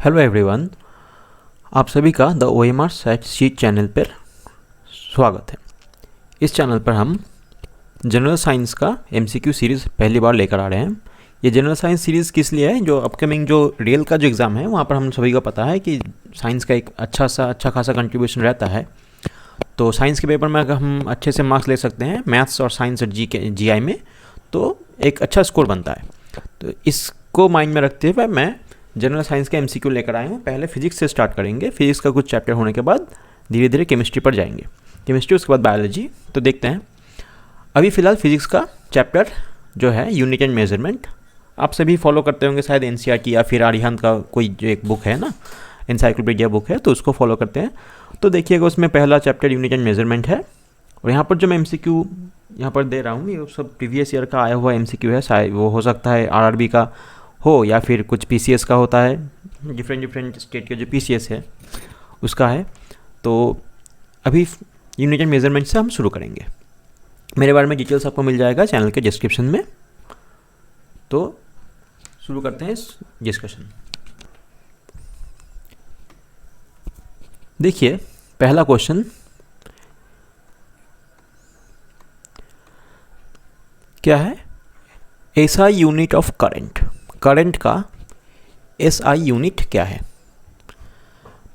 Hello everyone, आप सभी का the OMR set sheet channel पर स्वागत है। इस चैनल पर हम जनरल साइंस का MCQ सीरीज़ पहली बार लेकर आ रहे हैं। ये जनरल साइंस सीरीज़ किस लिए है? जो अपकमिंग जो रियल का जो एग्ज़ाम है वहाँ पर हम सभी को पता है कि साइंस का एक अच्छा खासा कंट्रीब्यूशन रहता है। तो साइंस के पेपर में अगर हम अच्छे से मार्क्स ले सकते हैं मैथ्स और साइंस और GI में, तो एक अच्छा स्कोर बनता है। तो इसको माइंड में रखते हुए मैं जनरल साइंस का MCQ लेकर आए हूँ। पहले फिजिक्स से स्टार्ट करेंगे, फिजिक्स का कुछ चैप्टर होने के बाद धीरे धीरे केमिस्ट्री पर जाएंगे, केमिस्ट्री उसके बाद बायोलॉजी। तो देखते हैं। अभी फ़िलहाल फिजिक्स का चैप्टर जो है यूनिट एंड मेजरमेंट, आप सभी फॉलो करते होंगे शायद NCERT या फिर आर्यहंत का कोई जो एक बुक है ना, एनसाइक्लोपीडिया बुक है, तो उसको फॉलो करते हैं। तो देखिएगा उसमें पहला चैप्टर यूनिट एंड मेजरमेंट है। और यहाँ पर जो मैं MCQ यहाँ पर दे रहा हूँ ये सब प्रीवियस ईयर का आया हुआ MCQ है। शायद वो हो सकता है RRB का हो या फिर कुछ PCS का होता है, डिफरेंट स्टेट के जो PCS है उसका है। तो अभी यूनिट एंड मेजरमेंट से हम शुरू करेंगे। मेरे बारे में डिटेल्स आपको मिल जाएगा चैनल के डिस्क्रिप्शन में। तो शुरू करते हैं इस डिस्कशन। देखिए पहला क्वेश्चन क्या है? SI unit of current. Current का SI यूनिट क्या है?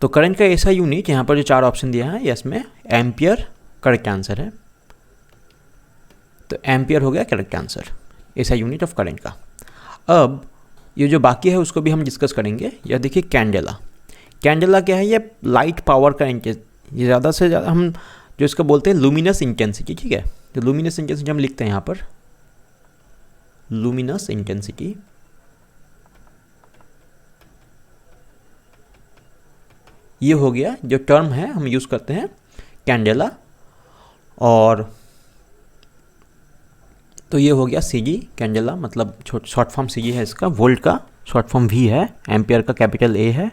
तो करंट का SI यूनिट यहाँ पर जो चार ऑप्शन दिया है इसमें एम्पियर करेक्ट आंसर है। तो एम्पियर हो गया correct answer SI unit of current का। अब ये जो बाकी है उसको भी हम डिस्कस करेंगे। यह देखिए कैंडेला। कैंडेला क्या है? ये लाइट पावर का ये ज़्यादा से ज़्यादा हम जो इसको बोलते हैं लुमिनस इंटेंसिटी। ठीक है, तो लुमिनस इंटेंसिटी हम लिखते हैं यहाँ पर, लुमिनस इंटेंसिटी। ये हो गया जो टर्म है हम यूज़ करते हैं कैंडेला। और तो ये हो गया CG कैंडेला, मतलब शॉर्ट फॉर्म CG है इसका। वोल्ट का शॉर्ट फॉर्म V है, एम्पियर का कैपिटल A है,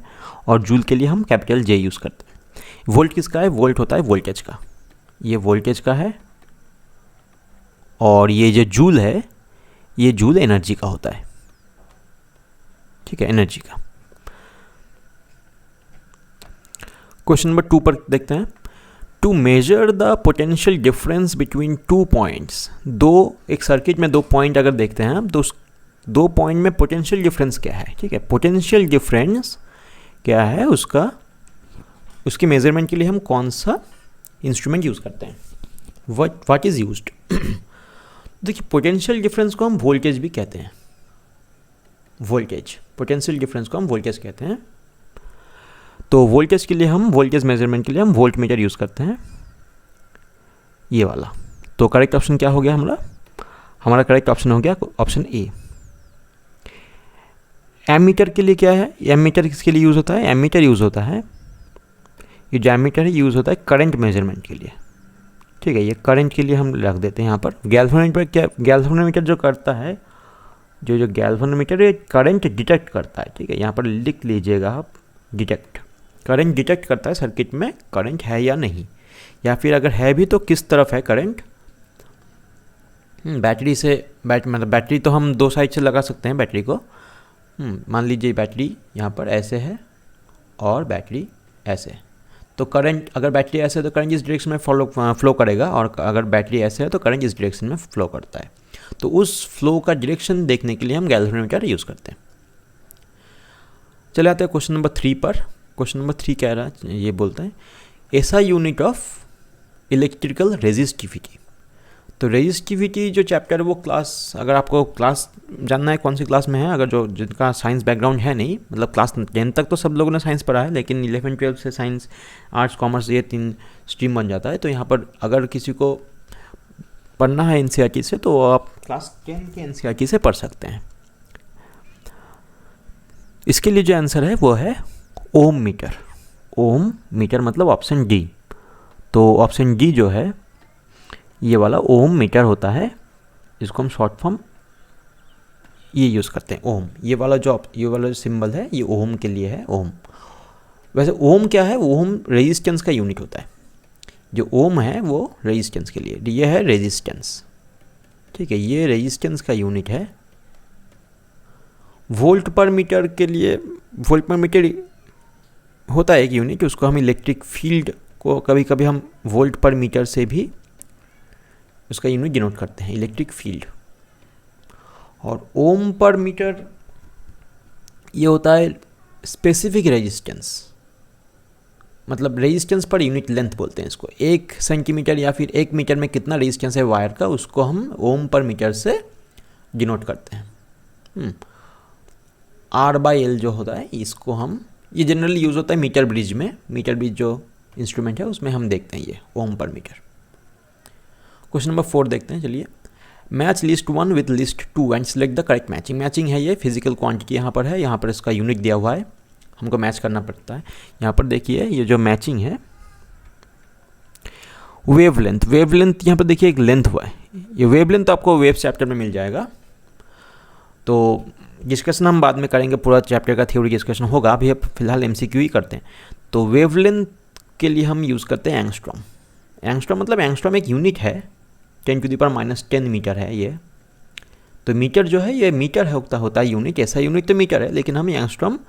और जूल के लिए हम कैपिटल J यूज़ करते हैं। वोल्ट किसका है? वोल्ट होता है वोल्टेज का, ये वोल्टेज का है। और ये जो जूल है ये जूल एनर्जी का होता है। ठीक है, एनर्जी का। क्वेश्चन नंबर 2 पर देखते हैं। To measure the potential difference between two points. एक सर्किट में दो पॉइंट अगर देखते हैं हम, तो उस दो पॉइंट में पोटेंशियल डिफरेंस क्या है? ठीक है, पोटेंशियल डिफरेंस क्या है उसकी मेजरमेंट के लिए हम कौन सा इंस्ट्रूमेंट यूज़ करते हैं? What is used? देखिए पोटेंशियल डिफरेंस को हम वोल्टेज भी कहते हैं। वोल्टेज, पोटेंशियल डिफरेंस को हम वोल्टेज कहते हैं। तो वोल्टेज के लिए हम वोल्टेज मेजरमेंट के लिए हम वोल्ट मीटर यूज़ करते हैं, ये वाला। तो करेक्ट ऑप्शन क्या हो गया हमारा करेक्ट ऑप्शन हो गया ऑप्शन A। एमीटर के लिए क्या है? एमीटर किसके लिए यूज़ होता है? एमीटर यूज़ होता है, ये जो एमीटर है यूज़ होता है करंट मेजरमेंट के लिए। ठीक है, ये करंट के लिए हम रख देते हैं यहाँ पर। गैल्वेनोमीटर क्या? गैल्वेनोमीटर जो करता है, जो गैल्वेनोमीटर ये करंट डिटेक्ट करता है। ठीक है, यहाँ पर लिख लीजिएगा आप, डिटेक्ट। करंट डिटेक्ट करता है सर्किट में करंट है या नहीं, या फिर अगर है भी तो किस तरफ है करंट। बैटरी से मतलब बैटरी तो हम दो साइड से लगा सकते हैं बैटरी को। मान लीजिए बैटरी यहाँ पर ऐसे है और बैटरी ऐसे। तो करंट, अगर बैटरी ऐसे है तो करंट इस डायरेक्शन में फ्लो करेगा, और अगर बैटरी ऐसे है तो करंट इस डायरेक्शन में फ्लो करता है। तो उस फ्लो का डायरेक्शन देखने के लिए हम गैल्वेनोमीटर यूज़ करते हैं। चले आते हैं क्वेश्चन नंबर 3 पर। क्वेश्चन नंबर 3 कह रहा है, ये बोलते हैं SI unit of electrical resistivity. तो रेजिस्टिविटी जो चैप्टर है वो क्लास, अगर आपको क्लास जानना है कौन सी क्लास में है, अगर जिनका साइंस बैकग्राउंड है नहीं, मतलब क्लास 10 तक तो सब लोगों ने साइंस पढ़ा है, लेकिन 11-12 से साइंस, आर्ट्स, कॉमर्स ये 3 स्ट्रीम बन जाता है। तो यहाँ पर अगर किसी को पढ़ना है NCERT से तो आप क्लास 10 के NCERT से पढ़ सकते हैं। इसके लिए जो आंसर है वो है ओम मीटर। ओम मीटर मतलब ऑप्शन D। तो ऑप्शन D जो है ये वाला ओम मीटर होता है, इसको हम शॉर्ट फॉर्म ये यूज़ करते हैं ओम। ये वाला जो सिंबल है ये ओम के लिए है, ओम। वैसे ओम क्या है? ओम रेजिस्टेंस का यूनिट होता है। जो ओम है वो रेजिस्टेंस के लिए, ये है रेजिस्टेंस। ठीक है, ये रेजिस्टेंस का यूनिट है वोल्ट पर मीटर के लिए, वोल्ट पर मीटर होता है एक यूनिट, उसको हम इलेक्ट्रिक फील्ड को कभी कभी हम वोल्ट पर मीटर से भी उसका यूनिट डिनोट करते हैं, इलेक्ट्रिक फील्ड। और ओम पर मीटर ये होता है स्पेसिफिक रेजिस्टेंस, मतलब रेजिस्टेंस पर यूनिट लेंथ बोलते हैं इसको। 1 सेंटीमीटर या फिर 1 मीटर में कितना रेजिस्टेंस है वायर का, उसको हम ओम पर मीटर से डिनोट करते हैं। R/L जो होता है इसको हम, ये जनरली यूज़ होता है मीटर ब्रिज में, मीटर ब्रिज जो इंस्ट्रूमेंट है उसमें हम देखते हैं ये ओम पर मीटर। क्वेश्चन नंबर 4 देखते हैं, चलिए। Match list 1 with list 2 and select the correct matching. Matching है ये, फिजिकल क्वांटिटी यहाँ पर है, यहाँ पर इसका यूनिट दिया हुआ है, हमको मैच करना पड़ता है। यहाँ पर देखिए ये जो मैचिंग है, वेवलेंथ, वेवलेंथ यहाँ पर देखिए एक लेंथ हुआ है, ये वेवलेंथ आपको वेव चैप्टर में मिल जाएगा। तो डिस्कशन हम बाद में करेंगे, पूरा चैप्टर का थ्योरी डिस्कशन होगा, अभी अब फिलहाल MCQ ही करते हैं। तो वेवलेंथ के लिए हम यूज़ करते हैं एंगस्ट्रॉम। एंगस्ट्रॉम मतलब एंगस्ट्रॉम एक यूनिट है, 10⁻⁻10 मीटर है ये। तो मीटर जो है ये मीटर होता है यूनिट, ऐसा यूनिट तो मीटर है, लेकिन हम एंगस्ट्रॉम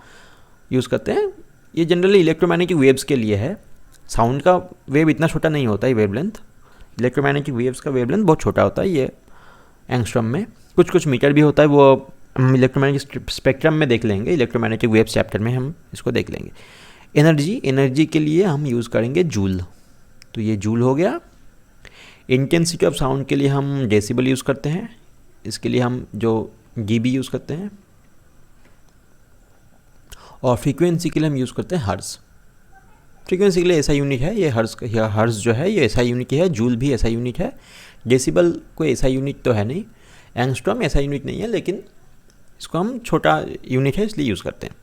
यूज़ करते हैं। ये जनरली इलेक्ट्रोमैग्नेटिक वेव्स के लिए है। साउंड का वेव इतना छोटा नहीं होता है वेवलेंथ, इलेक्ट्रोमैग्नेटिक वेव्स का वेवलेंथ बहुत छोटा होता है ये एंगस्ट्रॉम में। कुछ मिटर भी होता है, वो हम इलेक्ट्रोमैग्नेटिक स्पेक्ट्रम में देख लेंगे, इलेक्ट्रोमैग्नेटिक वेव चैप्टर में हम इसको देख लेंगे। एनर्जी के लिए हम यूज़ करेंगे जूल, तो ये जूल हो गया। इंटेंसिटी ऑफ साउंड के लिए हम डेसिबल यूज़ करते हैं, इसके लिए हम जो dB यूज़ करते हैं। और फ्रीक्वेंसी के लिए हम यूज़ करते हैं हर्ट्ज़। फ्रीक्वेंसी के लिए ऐसा यूनिट है ये हर्ट्ज़ जो है ये ऐसा यूनिट है, जूल भी ऐसा यूनिट है। डेसिबल कोई ऐसा यूनिट तो है नहीं, एंगस्ट्रॉम ऐसा यूनिट नहीं है, लेकिन इसको हम छोटा यूनिट है इसलिए यूज़ करते हैं।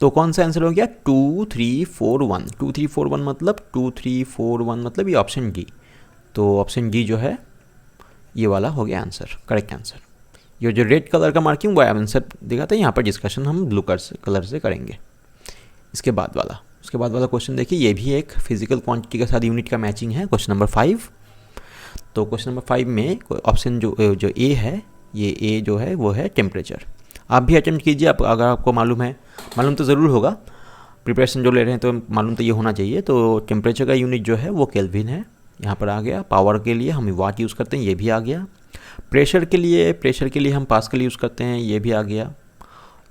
तो कौन सा आंसर हो गया? 2341। 2341 मतलब 2341 मतलब ये ऑप्शन डी। तो ऑप्शन डी जो है ये वाला हो गया आंसर, करेक्ट आंसर। ये जो रेड कलर का मार्किंग वो आंसर दिखाता है, यहाँ पर डिस्कशन हम ब्लू कलर से करेंगे। उसके बाद वाला क्वेश्चन देखिए, ये भी एक फिजिकल क्वांटिटी के साथ यूनिट का मैचिंग है, क्वेश्चन नंबर 5। तो क्वेश्चन नंबर 5 में ऑप्शन जो ए है, ये ए जो है वो है टेम्परेचर। आप भी अटेम्प्ट कीजिए, अगर आपको मालूम तो ज़रूर होगा, प्रिपरेशन जो ले रहे हैं तो मालूम तो ये होना चाहिए। तो टेम्परेचर का यूनिट जो है वो केल्विन है, यहाँ पर आ गया। पावर के लिए हम वाट यूज़ करते हैं, ये भी आ गया। प्रेशर के लिए हम पास्कल यूज़ करते हैं, ये भी आ गया।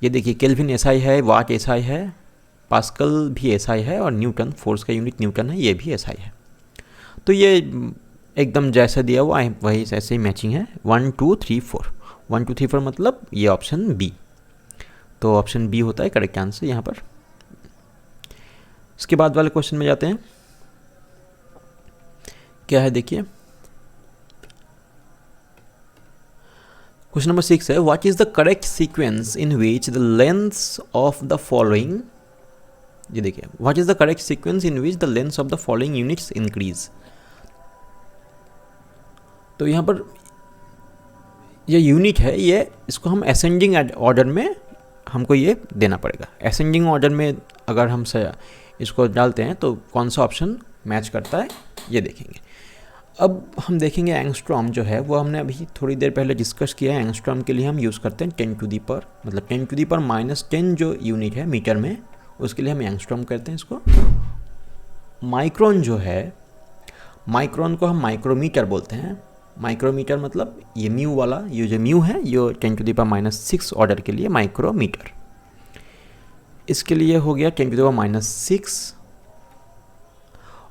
ये देखिए केल्विन SI है, वाट SI है, पास्कल भी SI है, और न्यूटन, फोर्स का यूनिट न्यूटन है, ये भी SI है। तो ये एकदम जैसा दिया हुआ है वही ऐसे ही मैचिंग है। 1 2 3 4 1 2 3 4 मतलब ये ऑप्शन बी। तो ऑप्शन बी होता है करेक्ट आंसर यहाँ पर। इसके बाद वाले क्वेश्चन में जाते हैं, क्या है देखिए। क्वेश्चन नंबर 6 है, what is the correct sequence in which the lengths of the following, ये देखिए, what is the correct sequence in which the lengths of the following units increase. तो यहाँ पर ये यूनिट है, ये इसको हम असेंडिंग ऑर्डर में हमको ये देना पड़ेगा। असेंडिंग ऑर्डर में अगर हम इसको डालते हैं तो कौन सा ऑप्शन मैच करता है ये देखेंगे। अब हम देखेंगे एंगस्ट्रॉम जो है वो हमने अभी थोड़ी देर पहले डिस्कस किया है। एंगस्ट्रॉम के लिए हम यूज़ करते हैं 10⁻⁻10 जो यूनिट है मीटर में, उसके लिए हम एंगस्ट्रॉम करते हैं इसको। माइक्रोन जो है, माइक्रोन को हम माइक्रोमीटर बोलते हैं। माइक्रोमीटर मतलब ये म्यू वाला, ये जो म्यू है ये 10⁻⁻6 ऑर्डर के लिए माइक्रोमीटर। इसके लिए हो गया 10⁻⁻6।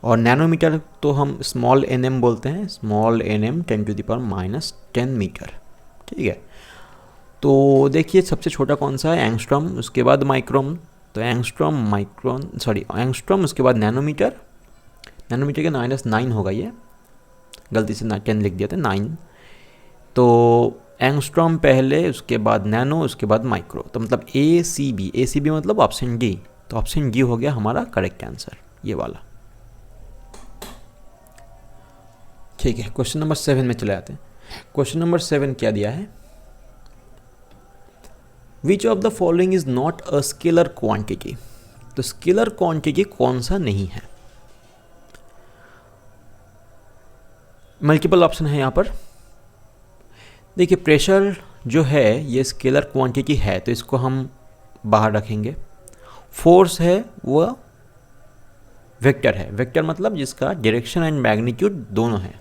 और नैनोमीटर तो हम स्मॉल nm बोलते हैं, स्मॉल nm 10⁻⁻10 मीटर, ठीक है। तो देखिए सबसे छोटा कौन सा है, एंगस्ट्रॉम, उसके बाद माइक्रोन। तो एंगस्ट्रॉम उसके बाद नैनोमीटर के -9 होगा, ये गलती से 10 लिख दिया था, 9। तो एंगस्ट्रॉम पहले, उसके बाद नैनो, उसके बाद माइक्रो, तो मतलब ACB मतलब ऑप्शन डी। तो ऑप्शन डी हो गया हमारा करेक्ट आंसर, ये वाला, ठीक है। क्वेश्चन नंबर 7 में चले जाते हैं। क्वेश्चन नंबर 7 क्या दिया है, which of the following is not a scalar quantity. तो स्केलर क्वांटिटी कौन सा नहीं है, मल्टीपल ऑप्शन है यहाँ पर। देखिए प्रेशर जो है ये स्केलर क्वांटिटी है तो इसको हम बाहर रखेंगे। फोर्स है वो वेक्टर है, वेक्टर मतलब जिसका डायरेक्शन एंड मैग्नीट्यूड दोनों है।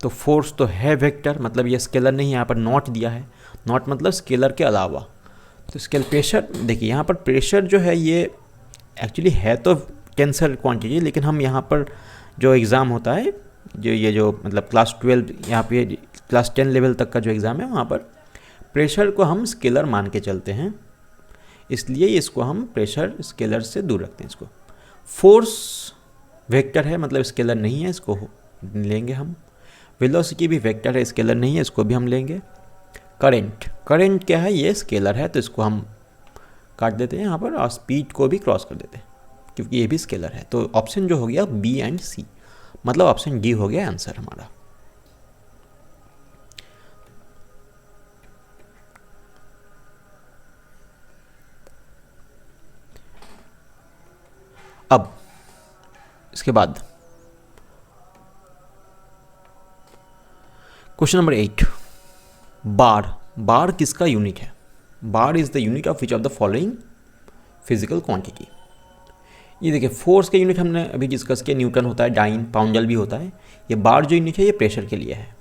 तो फोर्स तो है वेक्टर, मतलब ये स्केलर नहीं, यहाँ पर नॉट दिया है, नॉट मतलब स्केलर के अलावा। तो स्केल प्रेशर देखिए यहाँ पर प्रेशर जो है ये एक्चुअली है तो टेंसर क्वांटिटी, लेकिन हम यहाँ पर जो एग्ज़ाम होता है जो मतलब क्लास 12 यहाँ पे क्लास 10 लेवल तक का जो एग्ज़ाम है वहाँ पर प्रेशर को हम स्केलर मान के चलते हैं, इसलिए इसको हम प्रेशर स्केलर से दूर रखते हैं इसको। फोर्स वेक्टर है मतलब स्केलर नहीं है, इसको लेंगे हम। वेलोसिटी भी वेक्टर है, स्केलर नहीं है, इसको भी हम लेंगे। करंट क्या है, ये स्केलर है तो इसको हम काट देते हैं यहाँ पर, और स्पीड को भी क्रॉस कर देते हैं क्योंकि ये भी स्केलर है। तो ऑप्शन जो हो गया बी एंड सी, मतलब ऑप्शन डी हो गया आंसर हमारा। अब इसके बाद क्वेश्चन नंबर 8, बार किसका यूनिट है? Bar is the unit of which of the following physical quantity. ये देखिए फोर्स का यूनिट हमने अभी डिस्कस किया, न्यूटन होता है, डाइन, पाउंडल भी होता है। ये बार जो यूनिट है ये प्रेशर के लिए है,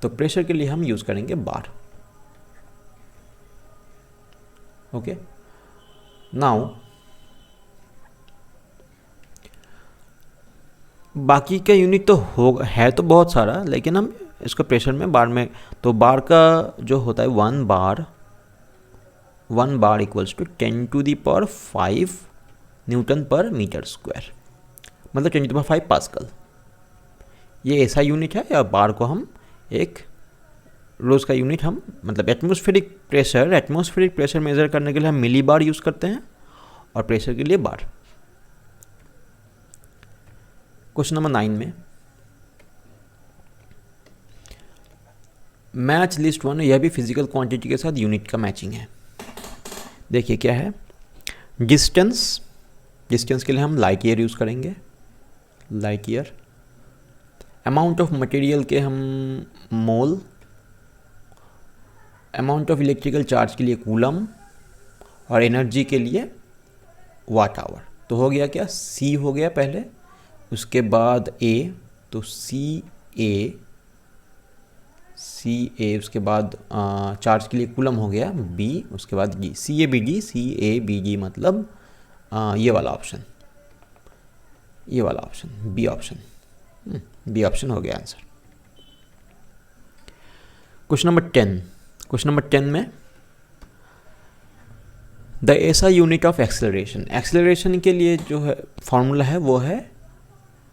तो प्रेशर के लिए हम यूज करेंगे बार। ओके, नाउ बाकी का यूनिट तो है तो बहुत सारा, लेकिन हम इसको प्रेशर में बार में, तो बार का जो होता है 1 बार इक्वल्स टू 10⁵ न्यूटन पर मीटर स्क्वायर, मतलब 10⁵ पास्कल। ये ऐसा यूनिट है, या बार को हम एक रोज़ का यूनिट हम मतलब एटमॉस्फेरिक प्रेशर मेज़र करने के लिए हम मिली बार यूज़ करते हैं, और प्रेशर के लिए बार। क्वेश्चन नंबर 9 में मैच लिस्ट 1, यह भी फिजिकल क्वांटिटी के साथ यूनिट का मैचिंग है। देखिए क्या है, डिस्टेंस के लिए हम लाइट ईयर यूज़ करेंगे, light year. Amount of material के हम मोल, अमाउंट ऑफ इलेक्ट्रिकल चार्ज के लिए कूलम, और एनर्जी के लिए वाट आवर। तो हो गया क्या, सी हो गया पहले, उसके बाद ए, तो सी ए, उसके बाद चार्ज के लिए कूलम हो गया बी, उसके बाद D, C A B D मतलब ये वाला ऑप्शन, बी ऑप्शन हो गया आंसर। क्वेश्चन नंबर 10 में द ऐसा यूनिट ऑफ एक्सेलरेशन के लिए जो है फॉर्मूला है वो है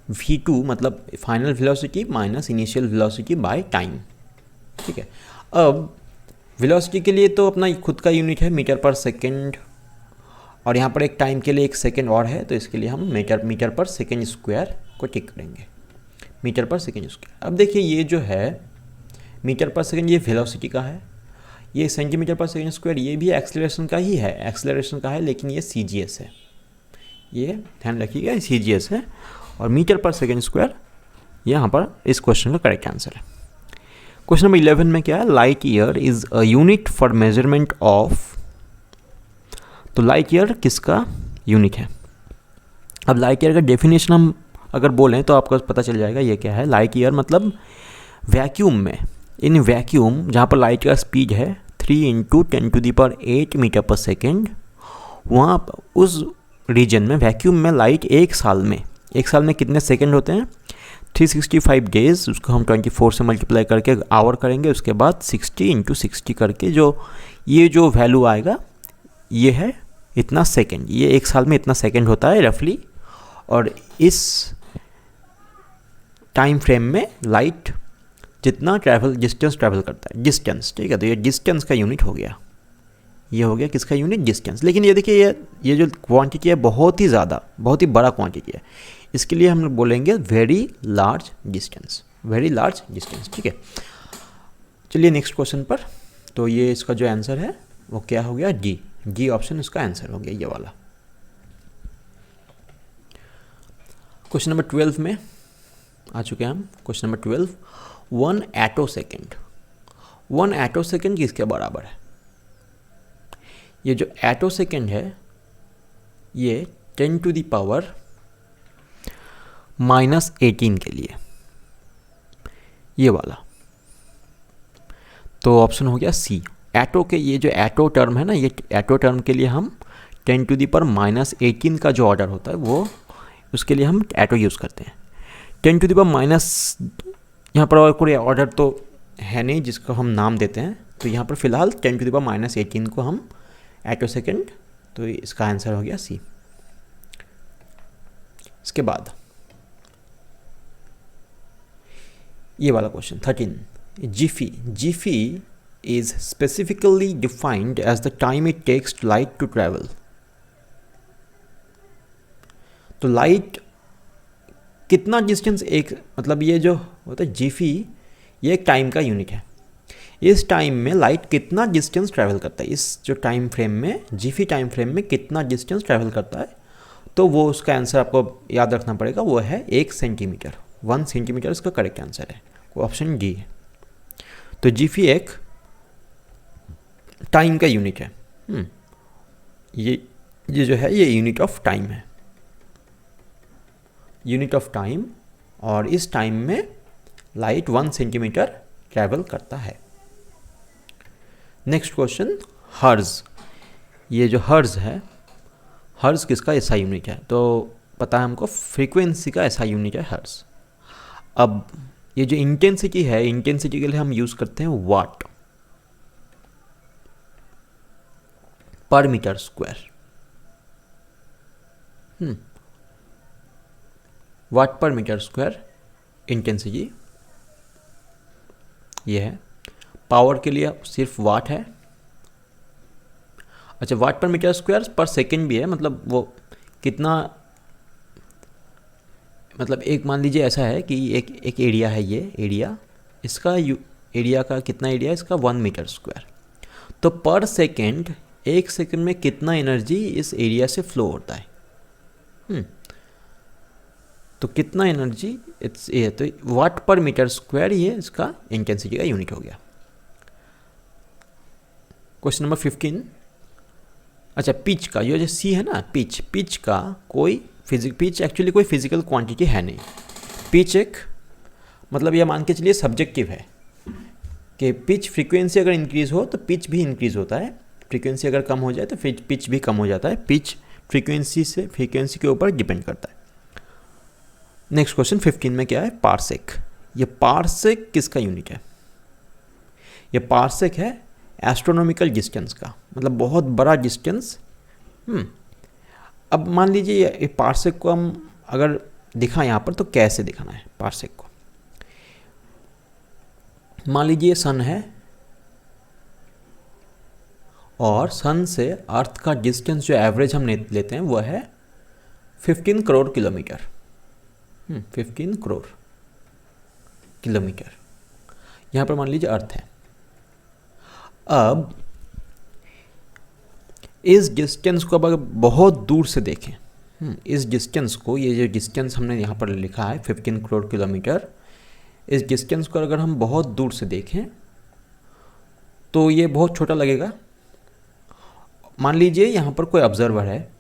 v2, मतलब final velocity minus initial velocity by time. ठीक है, अब वेलोसिटी के लिए तो अपना खुद का यूनिट है मीटर पर सेकेंड, और यहाँ पर एक टाइम के लिए 1 सेकेंड और है, तो इसके लिए हम मीटर पर सेकेंड स्क्वायर को टिक करेंगे, मीटर पर सेकेंड स्क्वायर। अब देखिए ये जो है मीटर पर सेकेंड ये वेलोसिटी का है, ये सेंटीमीटर पर सेकेंड स्क्वायर ये भी एक्सेलरेशन का है, लेकिन ये CGS है, ये ध्यान रखिएगा CGS है, और मीटर पर सेकेंड स्क्वायर यहाँ पर इस क्वेश्चन का करेक्ट आंसर है। क्वेश्चन नंबर 11 में क्या है, light year is a unit for measurement of, तो लाइट ईयर किसका यूनिट है? अब लाइट ईयर का डेफिनेशन हम अगर बोलें तो आपको पता चल जाएगा ये क्या है। लाइट ईयर मतलब वैक्यूम में, इन वैक्यूम जहाँ पर लाइट का स्पीड है 3 × 10⁸ मीटर पर सेकेंड, वहाँ उस रीजन में वैक्यूम में लाइट एक साल में कितने सेकेंड होते हैं, 365 डेज, उसको हम 24 से मल्टीप्लाई करके आवर करेंगे, उसके बाद 60 × 60 करके ये जो वैल्यू आएगा ये है इतना सेकेंड, ये एक साल में इतना सेकेंड होता है रफली। और इस टाइम फ्रेम में लाइट जितना डिस्टेंस ट्रैवल करता है, डिस्टेंस, ठीक है, तो ये डिस्टेंस का यूनिट हो गया, ये हो गया किसका यूनिट, डिस्टेंस। लेकिन ये देखिए ये जो क्वांटिटी है बहुत ही बड़ा क्वांटिटी है, इसके लिए हम बोलेंगे वेरी लार्ज डिस्टेंस, ठीक है। चलिए नेक्स्ट क्वेश्चन पर, तो ये इसका जो आंसर है वो क्या हो गया, डी ऑप्शन इसका आंसर हो गया, ये वाला। क्वेश्चन नंबर 12 में आ चुके हैं हम। क्वेश्चन नंबर 12, 1 एटोसेकेंड 1 एटो सेकेंड किसके बराबर है? ये जो एटो सेकेंड है ये 10⁻⁻18 के लिए, ये वाला। तो ऑप्शन हो गया सी। एटो के ये जो एटो टर्म है ना, ये एटो टर्म के लिए हम 10⁻⁻18 का जो ऑर्डर होता है वो, उसके लिए हम एटो यूज़ करते हैं। 10⁻, यहाँ पर और कोई ऑर्डर तो है नहीं जिसको हम नाम देते हैं, तो यहाँ पर फिलहाल 10⁻18 को हम एटो सेकेंड, तो इसका आंसर हो गया सी। इसके बाद ये वाला question 13, जीफी is specifically defined as the time it takes light to travel. तो लाइट कितना डिस्टेंस, एक मतलब ये जो होता है जीफी, ये एक टाइम का यूनिट है। इस टाइम में लाइट कितना डिस्टेंस ट्रैवल करता है, इस जो टाइम फ्रेम में, जीफी टाइम फ्रेम में कितना डिस्टेंस ट्रैवल करता है, तो वो उसका आंसर आपको याद रखना पड़ेगा, वो है 1 सेंटीमीटर। 1 सेंटीमीटर इसका करेक्ट आंसर है, वो ऑप्शन डी है। तो जीफी एक टाइम का यूनिट है। ये जो है ये यूनिट ऑफ टाइम है, यूनिट ऑफ टाइम, और इस टाइम में लाइट 1 सेंटीमीटर ट्रैवल करता है। नेक्स्ट क्वेश्चन हर्ज। ये जो हर्ज है, हर्ज किसका एसआई यूनिट है? तो पता है हमको फ्रीक्वेंसी का एसआई यूनिट है हर्ज। अब ये जो इंटेंसिटी है, इंटेंसिटी के लिए हम यूज़ करते हैं वाट पर मीटर स्क्वायर। वाट पर मीटर स्क्वायर इंटेंसिटी ये है। पावर के लिए सिर्फ वाट है। अच्छा, वाट पर मीटर स्क्वायर पर सेकेंड भी है, मतलब वो कितना, मतलब एक मान लीजिए ऐसा है कि एक एरिया है, ये एरिया, इसका एरिया का कितना एरिया है इसका 1 मीटर स्क्वायर। तो पर सेकेंड, 1 सेकेंड में कितना एनर्जी इस एरिया से फ्लो होता है। तो कितना एनर्जी ये, तो वाट पर मीटर स्क्वायर ये इसका इंटेंसिटी का यूनिट हो गया। Question number 15। अच्छा, पिच का, ये जो सी है ना, पिच का कोई पिच एक्चुअली कोई फिजिकल क्वांटिटी है नहीं। पिच एक, मतलब ये मान के चलिए सब्जेक्टिव है कि पिच फ्रीक्वेंसी अगर इंक्रीज़ हो तो पिच भी इंक्रीज़ होता है, फ्रीक्वेंसी अगर कम हो जाए तो फिर पिच भी कम हो जाता है। पिच फ्रीक्वेंसी के ऊपर डिपेंड करता है। नेक्स्ट क्वेश्चन 15 में क्या है? पार्सेक। ये पार्सेक किसका यूनिट है? ये पार्सेक है एस्ट्रोनॉमिकल डिस्टेंस का, मतलब बहुत बड़ा डिस्टेंस। अब मान लीजिए ये पार्सेक को हम अगर दिखाएं यहाँ पर, तो कैसे दिखाना है पार्सेक को? मान लीजिए सन है और सन से अर्थ का डिस्टेंस जो एवरेज हम लेते हैं वो है 15 करोड़ किलोमीटर। 15 करोड़ किलोमीटर यहाँ पर मान लीजिए अर्थ है। अब इस डिस्टेंस को अगर बहुत दूर से देखें, इस डिस्टेंस को, ये जो डिस्टेंस हमने यहाँ पर लिखा है 15 करोड़ किलोमीटर, इस डिस्टेंस को अगर हम बहुत दूर से देखें तो ये बहुत छोटा लगेगा। मान लीजिए यहाँ पर कोई ऑब्जर्वर है,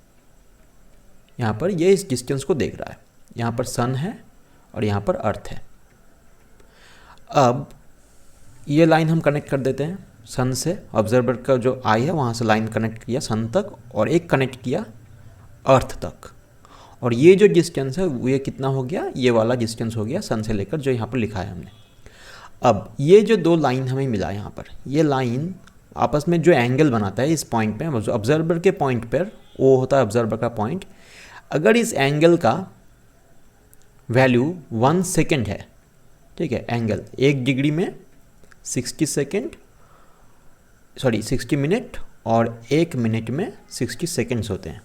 यहाँ पर ये इस डिस्टेंस को देख रहा है, यहाँ पर सन है और यहाँ पर अर्थ है। अब ये लाइन हम कनेक्ट कर देते हैं सन से, ऑब्जर्वर का जो आई है वहाँ से लाइन कनेक्ट किया सन तक और एक कनेक्ट किया अर्थ तक, और ये जो डिस्टेंस है वो ये कितना हो गया? ये वाला डिस्टेंस हो गया सन से लेकर जो यहाँ पर लिखा है हमने। अब ये जो दो लाइन हमें मिला यहाँ पर, ये लाइन आपस में जो एंगल बनाता है इस पॉइंट पे, ऑब्जर्वर के पॉइंट पर, वो होता है ऑब्जर्वर का पॉइंट। अगर इस एंगल का वैल्यू 1 सेकेंड है, ठीक है, एंगल 1 डिग्री में 60 मिनट और 1 मिनट में 60 सेकेंड्स होते हैं।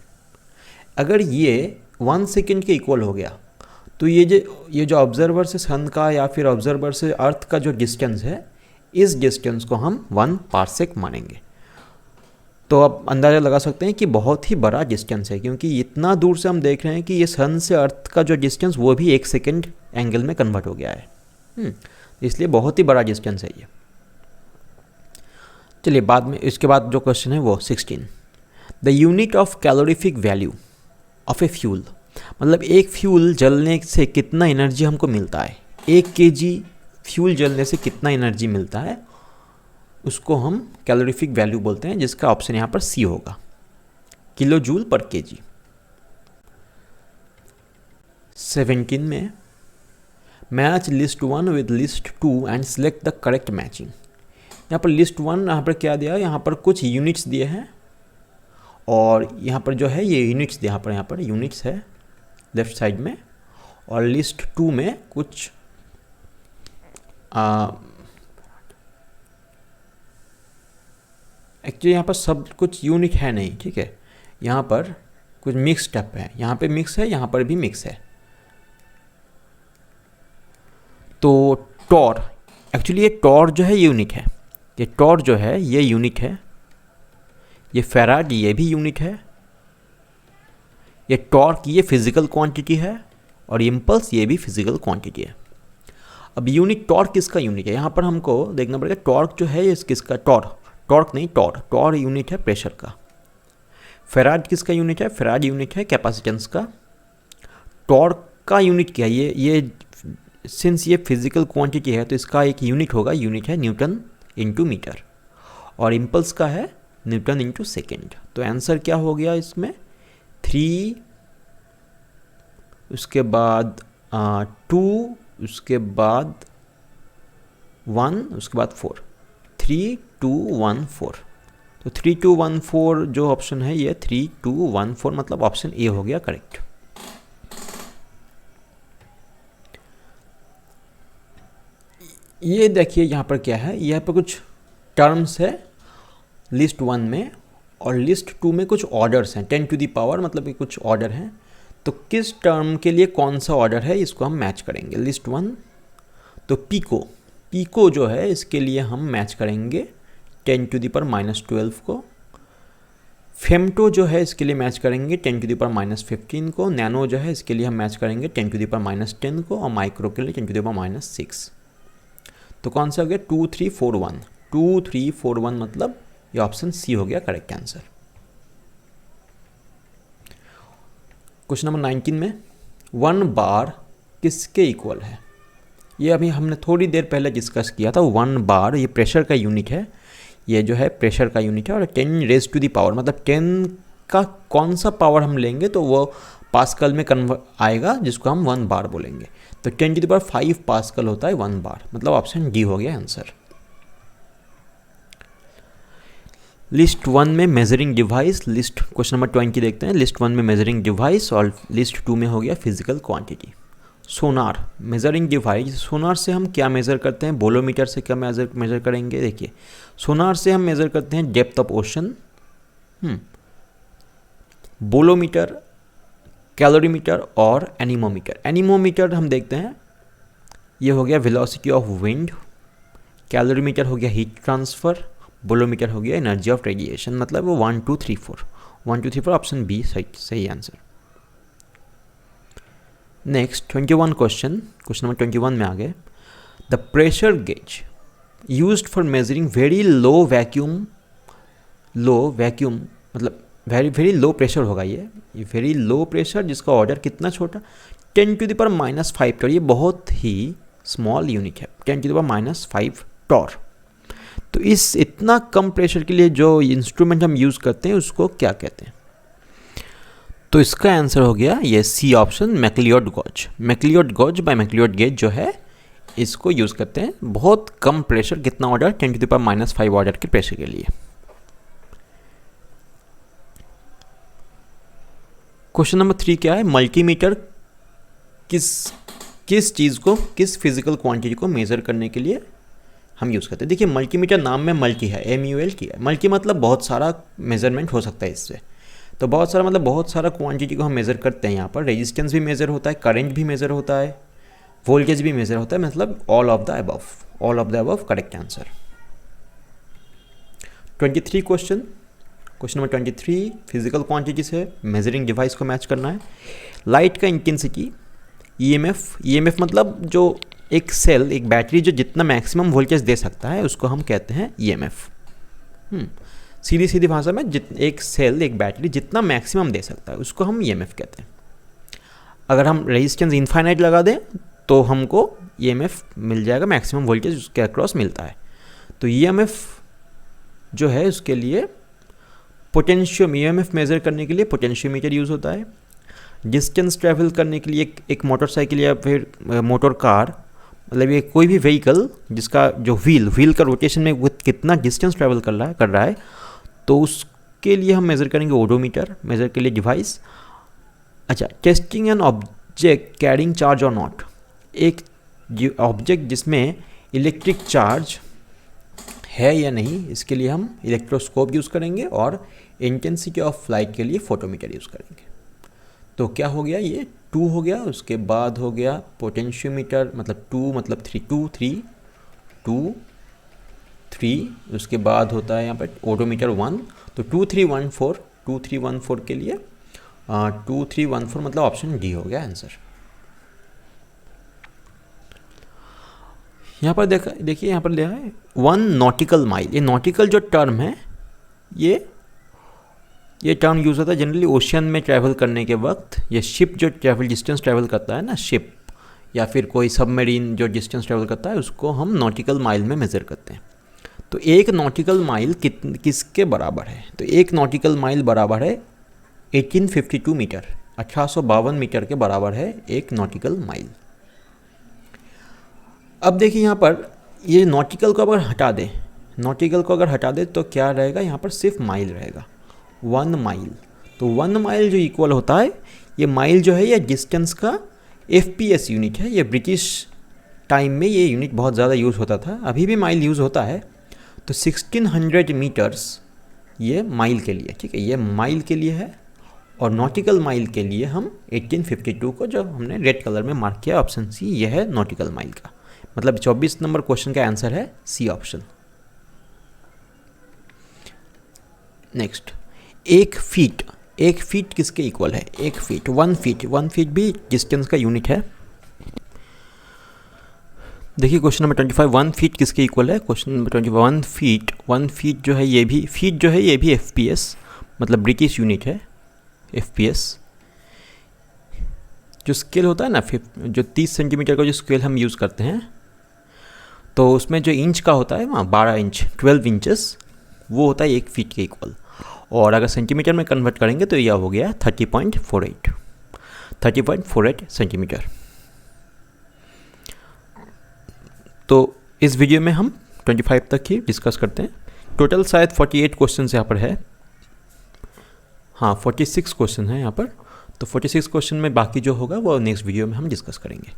अगर ये 1 सेकेंड के इक्वल हो गया तो ये जो ऑब्जर्वर से सन का या फिर ऑब्जर्वर से अर्थ का जो डिस्टेंस है, इस डिस्टेंस को हम 1 पार्सेक मानेंगे। तो आप अंदाज़ा लगा सकते हैं कि बहुत ही बड़ा डिस्टेंस है, क्योंकि इतना दूर से हम देख रहे हैं कि ये सन से अर्थ का जो डिस्टेंस वो भी 1 सेकेंड एंगल में कन्वर्ट हो गया है। इसलिए बहुत ही बड़ा डिस्टेंस है ये। चलिए बाद में इसके बाद जो क्वेश्चन है वो 16, the unit of calorific value of a fuel, मतलब एक फ्यूल जलने से कितना एनर्जी हमको मिलता है, 1 kg फ्यूल जलने से कितना एनर्जी मिलता है, उसको हम कैलोरीफिक वैल्यू बोलते हैं, जिसका ऑप्शन यहाँ पर सी होगा, किलो जूल पर kg। 17 में match list 1 with list 2 and select the correct matching. यहाँ पर लिस्ट 1 यहाँ पर क्या दिया, यहाँ पर कुछ यूनिट्स दिए हैं और यहाँ पर जो है ये यूनिट्स दिया, यहाँ पर यूनिट्स है लेफ्ट साइड में, और लिस्ट 2 में कुछ एक्चुअली यहाँ पर सब कुछ यूनिट है नहीं, ठीक है, यहाँ पर कुछ मिक्स टप है, यहाँ पे मिक्स है, यहाँ पर भी मिक्स है। तो टॉर, एक्चुअली ये टॉर जो है यूनिट है, ये टॉर जो है ये यूनिट है, ये फेराड ये भी यूनिट है, ये टॉर्क ये फिजिकल क्वांटिटी है, और इम्पल्स ये भी फिजिकल क्वांटिटी है। अब यूनिट टॉर्क किसका यूनिट है, यहाँ पर हमको देखना पड़ेगा टॉर्क जो है इस किसका, टॉर्क नहीं टॉर यूनिट है प्रेशर का। फेराड किसका यूनिट है, फेराड यूनिट है कैपेसिटेंस का। टॉर्क का यूनिट क्या है, ये सिंस ये फिजिकल क्वांटिटी है तो इसका एक यूनिट होगा, यूनिट है न्यूटन इंटू मीटर, और इम्पल्स का है न्यूटन इंटू सेकेंड। तो आंसर क्या हो गया इसमें 3, उसके बाद 2, उसके बाद 1, उसके बाद 4, 3, 2, 1, 4। तो 3, 2, 1, 4 जो ऑप्शन है ये 3, 2, 1, 4 मतलब ऑप्शन ए हो गया करेक्ट। ये देखिए यहाँ पर क्या है, यहाँ पर कुछ टर्म्स है लिस्ट 1 में, और लिस्ट 2 में कुछ ऑर्डर्स हैं 10 टू द पावर, मतलब कि कुछ ऑर्डर हैं। तो किस टर्म के लिए कौन सा ऑर्डर है इसको हम मैच करेंगे। लिस्ट 1 तो पीको जो है इसके लिए हम मैच करेंगे 10 टू द पावर -12 को। फेमटो जो है इसके लिए मैच करेंगे 10 टू द पावर -15 को। नैनो जो है इसके लिए हम मैच करेंगे 10 टू द पावर -10 को, और माइक्रो के लिए 10 टू द पावर -6। तो कौन सा हो गया 2, 3, 4, 1, 2, 3, 4, 1 मतलब ये ऑप्शन सी हो गया करेक्ट आंसर। क्वेश्चन नंबर 19 में 1 बार किसके इक्वल है, ये अभी हमने थोड़ी देर पहले डिस्कस किया था। 1 बार ये प्रेशर का यूनिट है, ये जो है प्रेशर का यूनिट है, और 10 रेज़ टू द पावर मतलब 10 का कौन सा पावर हम लेंगे तो वो पास्कल में कन्वर्ट आएगा, जिसको हम 1 बार बोलेंगे। तो 10 टू द पावर 5 पास्कल होता है 1 बार, मतलब ऑप्शन डी हो गया आंसर। लिस्ट 1 में measuring device, list question number 20 देखते हैं। लिस्ट 1 में मेजरिंग डिवाइस और लिस्ट 2 में हो गया फिजिकल क्वांटिटी। सोनार मेजरिंग डिवाइस, सोनार से हम क्या मेज़र करते हैं, बोलोमीटर से क्या मेज़र करेंगे। देखिए सोनार से हम मेज़र करते हैं depth of ocean, bolometer, calorimeter और एनीमोमीटर। एनीमोमीटर हम देखते हैं ये हो गया वेलोसिटी ऑफ विंड, कैलोरीमीटर हो गया हीट ट्रांसफ़र, बोलोमीटर हो गया एनर्जी ऑफ रेडिएशन, मतलब वो 1, 2, 3, 4 1, 2, 3, 4 ऑप्शन बी सही आंसर। नेक्स्ट 21 क्वेश्चन नंबर 21 में आ गए। The pressure gauge used for measuring very low vacuum मतलब वेरी लो प्रेशर होगा ये वेरी लो प्रेशर, जिसका ऑर्डर कितना छोटा 10 टू द पावर -5 टॉर, ये बहुत ही स्मॉल यूनिट है 10 टू द पावर -5 टॉर। तो इस इतना कम प्रेशर के लिए जो इंस्ट्रूमेंट हम यूज़ करते हैं उसको क्या कहते हैं। तो इसका आंसर हो गया ये C option, McLeod gauge. McLeod gauge by McLeod gauge जो है इसको यूज़ करते हैं बहुत कम प्रेशर, कितना order 10 to the power -5 order के प्रेशर के लिए। क्वेश्चन नंबर 3 क्या है, मल्टीमीटर किस चीज़ को, किस फिजिकल क्वांटिटी को मेज़र करने के लिए हम यूज़ करते हैं। देखिए मल्टीमीटर नाम में मल्टी है, MULT है, मल्टी मतलब बहुत सारा मेज़रमेंट हो सकता है इससे। तो बहुत सारा मतलब बहुत सारा क्वांटिटी को हम मेज़र करते हैं। यहाँ पर रेजिस्टेंस भी मेज़र होता है, करंट भी मेज़र होता है, वोल्टेज भी मेज़र होता है, मतलब all of the above correct answer. 23 question number 23 physical quantity से मेजरिंग डिवाइस को मैच करना है। लाइट का इंटेंसिटी EMF मतलब जो एक सेल, एक बैटरी जो जितना मैक्सिमम वोल्टेज दे सकता है उसको हम कहते हैं EMF। सीधी सीधी भाषा में एक सेल, एक बैटरी जितना मैक्सिमम दे सकता है उसको हम ईएमएफ कहते हैं। अगर हम रेजिस्टेंस इनफाइनाइट लगा दें तो हमको ईएमएफ मिल जाएगा, मैक्सिमम वोल्टेज उसके अक्रॉस मिलता है। तो ईएमएफ जो है उसके लिए ईएमएफ मेज़र करने के लिए पोटेंशियोमीटर यूज़ होता है। डिस्टेंस ट्रैवल करने के लिए एक मोटरसाइकिल या फिर मोटर कार, मतलब ये कोई भी व्हीकल जिसका जो व्हील का रोटेशन में कितना डिस्टेंस ट्रैवल कर रहा है तो उसके लिए हम मेज़र करेंगे ओडोमीटर, मेज़र के लिए डिवाइस। अच्छा, testing an object carrying charge और नॉट, एक ऑब्जेक्ट जिसमें इलेक्ट्रिक चार्ज है या नहीं, इसके लिए हम इलेक्ट्रोस्कोप यूज़ करेंगे और इंटेंसिटी ऑफ लाइट के लिए फोटोमीटर यूज़ करेंगे। तो क्या हो गया, ये 2 हो गया, उसके बाद हो गया पोटेंशियोमीटर, मतलब 2 मतलब 3, उसके बाद होता है यहाँ पर ओडोमीटर 1। तो 2314 के लिए 2314 मतलब ऑप्शन डी हो गया आंसर। यहाँ पर देखिए यहाँ पर लिखा है 1 नॉटिकल माइल। ये नॉटिकल जो टर्म है ये टर्म यूज़ होता है जनरली ओशियन में ट्रैवल करने के वक्त। ये शिप जो डिस्टेंस ट्रैवल करता है ना, शिप या फिर कोई सबमरीन जो डिस्टेंस ट्रैवल करता है उसको हम नॉटिकल माइल में मेज़र करते हैं। तो एक नॉटिकल माइल किसके बराबर है? तो एक नॉटिकल माइल बराबर है 1852 मीटर, 1852 मीटर के बराबर है एक नॉटिकल माइल। अब देखिए यहाँ पर ये नॉटिकल को अगर हटा दें तो क्या रहेगा, यहाँ पर सिर्फ माइल रहेगा, 1 माइल। तो 1 माइल जो इक्वल होता है, ये माइल जो है ये डिस्टेंस का FPS यूनिट है। ये ब्रिटिश टाइम में ये यूनिट बहुत ज़्यादा यूज़ होता था, अभी भी माइल यूज़ होता है। तो 1600 मीटर्स ये माइल के लिए, ठीक है, ये माइल के लिए है। और नॉटिकल माइल के लिए हम 1852 को जो हमने रेड कलर में मार्क किया, ऑप्शन सी, ये है नॉटिकल माइल का। मतलब 24 नंबर क्वेश्चन का आंसर है सी ऑप्शन। नेक्स्ट, एक फीट किसके इक्वल है? 1 फीट भी डिस्टेंस का यूनिट है। देखिए क्वेश्चन नंबर 25, 1 फीट किसके इक्वल है? क्वेश्चन नंबर 21, 1 फीट जो है ये भी FPS, मतलब ब्रिटिश यूनिट है FPS। जो स्केल होता है ना, जो 30 सेंटीमीटर का जो स्केल हम यूज़ करते हैं, तो उसमें जो इंच का होता है वहाँ 12 इंच, 12 इंचेस, वो होता है 1 फीट के इक्वल। और अगर सेंटीमीटर में कन्वर्ट करेंगे तो यह हो गया 30.48 सेंटीमीटर। तो इस वीडियो में हम 25 तक ही डिस्कस करते हैं। टोटल शायद 48 क्वेश्चन यहाँ पर है, हाँ 46 क्वेश्चन है यहाँ पर। तो 46 क्वेश्चन में बाकी जो होगा वो नेक्स्ट वीडियो में हम डिस्कस करेंगे।